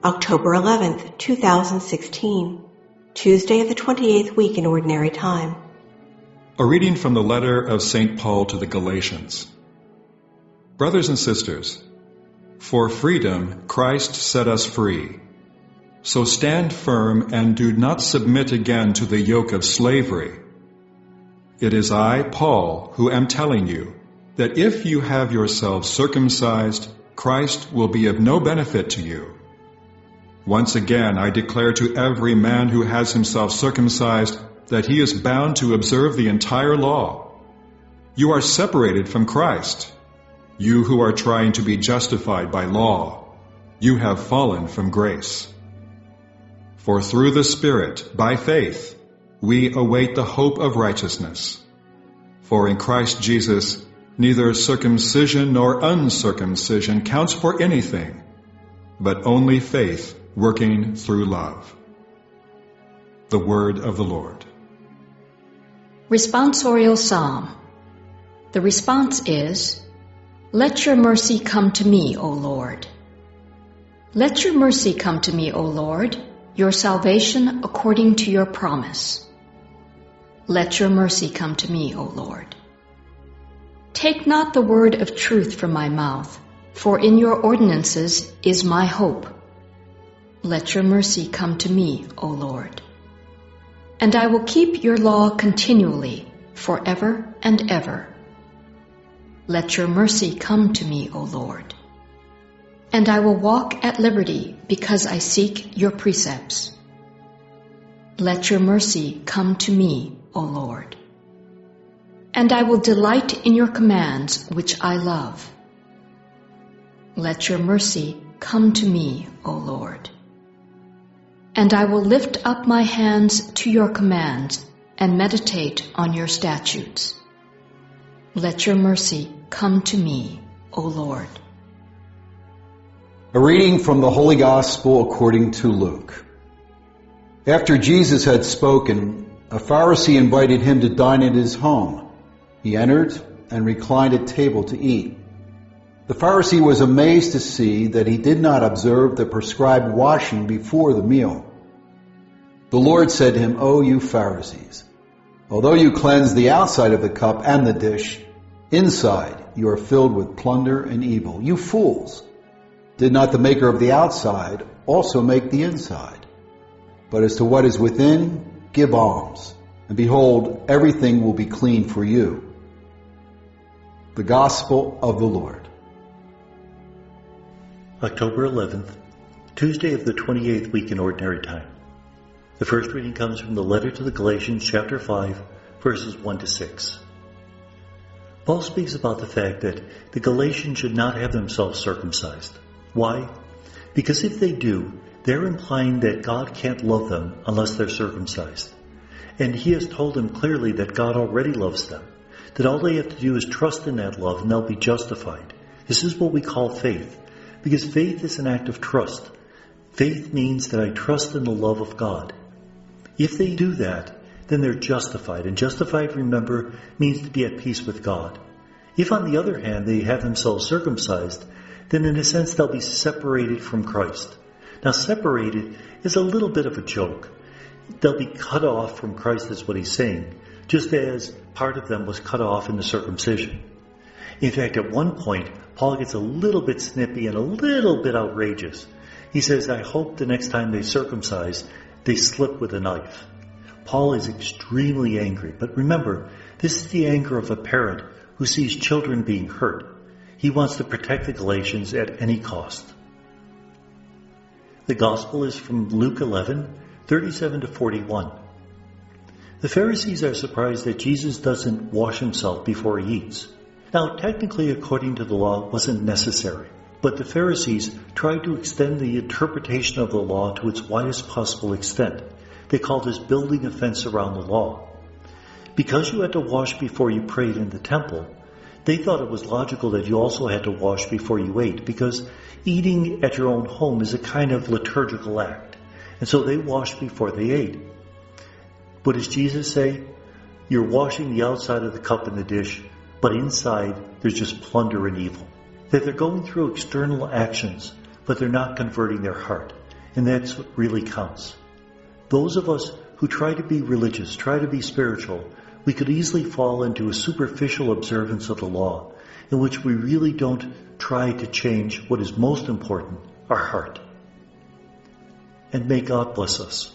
October 11th, 2016, Tuesday of the 28th week in Ordinary Time. A reading from the letter of St. Paul to the Galatians. Brothers and sisters, for freedom Christ set us free. So stand firm and do not submit again to the yoke of slavery. It is I, Paul, who am telling you that if you have yourselves circumcised, Christ will be of no benefit to you. Once again, I declare to every man who has himself circumcised that he is bound to observe the entire law. You are separated from Christ. You who are trying to be justified by law, you have fallen from grace. For through the Spirit, by faith, we await the hope of righteousness. For in Christ Jesus, neither circumcision nor uncircumcision counts for anything, but only faith working through love. The word of the Lord. Responsorial Psalm. The response is, Let your mercy come to me, O Lord. Let your mercy come to me, O Lord, your salvation according to your promise. Let your mercy come to me, O Lord. Take not the word of truth from my mouth, for in your ordinances is my hope. Let your mercy come to me, O Lord. And I will keep your law continually, forever and ever. Let your mercy come to me, O Lord. And I will walk at liberty because I seek your precepts. Let your mercy come to me, O Lord. And I will delight in your commands, which I love. Let your mercy come to me, O Lord. And I will lift up my hands to your commands and meditate on your statutes. Let your mercy come to me, O Lord. A reading from the Holy Gospel according to Luke. After Jesus had spoken, a Pharisee invited him to dine at his home. He entered and reclined at table to eat. The Pharisee was amazed to see that he did not observe the prescribed washing before the meal. The Lord said to him, O you Pharisees, although you cleanse the outside of the cup and the dish, inside you are filled with plunder and evil. You fools! Did not the maker of the outside also make the inside? But as to what is within, give alms, and behold, everything will be clean for you. The Gospel of the Lord. October 11th, Tuesday of the 28th week in Ordinary Time. The first reading comes from the letter to the Galatians, chapter 5, verses 1 to 6. Paul speaks about the fact that the Galatians should not have themselves circumcised. Why? Because if they do, they're implying that God can't love them unless they're circumcised. And he has told them clearly that God already loves them, that all they have to do is trust in that love and they'll be justified. This is what we call faith, because faith is an act of trust. Faith means that I trust in the love of God. If they do that, then they're justified. And justified, remember, means to be at peace with God. If, on the other hand, they have themselves circumcised, then in a sense they'll be separated from Christ. Now, separated is a little bit of a joke. They'll be cut off from Christ is what he's saying, just as part of them was cut off in the circumcision. In fact, at one point, Paul gets a little bit snippy and a little bit outrageous. He says, I hope the next time they circumcise, they slip with a knife. Paul is extremely angry, but remember, this is the anger of a parent who sees children being hurt. He wants to protect the Galatians at any cost. The Gospel is from Luke 11, 37 to 41. The Pharisees are surprised that Jesus doesn't wash himself before he eats. Now, technically, according to the law, it wasn't necessary. But the Pharisees tried to extend the interpretation of the law to its widest possible extent. They called this building a fence around the law. Because you had to wash before you prayed in the temple, they thought it was logical that you also had to wash before you ate, because eating at your own home is a kind of liturgical act. And so they washed before they ate. What does Jesus say? You're washing the outside of the cup and the dish, but inside there's just plunder and evil. That they're going through external actions, but they're not converting their heart. And that's what really counts. Those of us who try to be religious, try to be spiritual, we could easily fall into a superficial observance of the law, in which we really don't try to change what is most important, our heart. And may God bless us.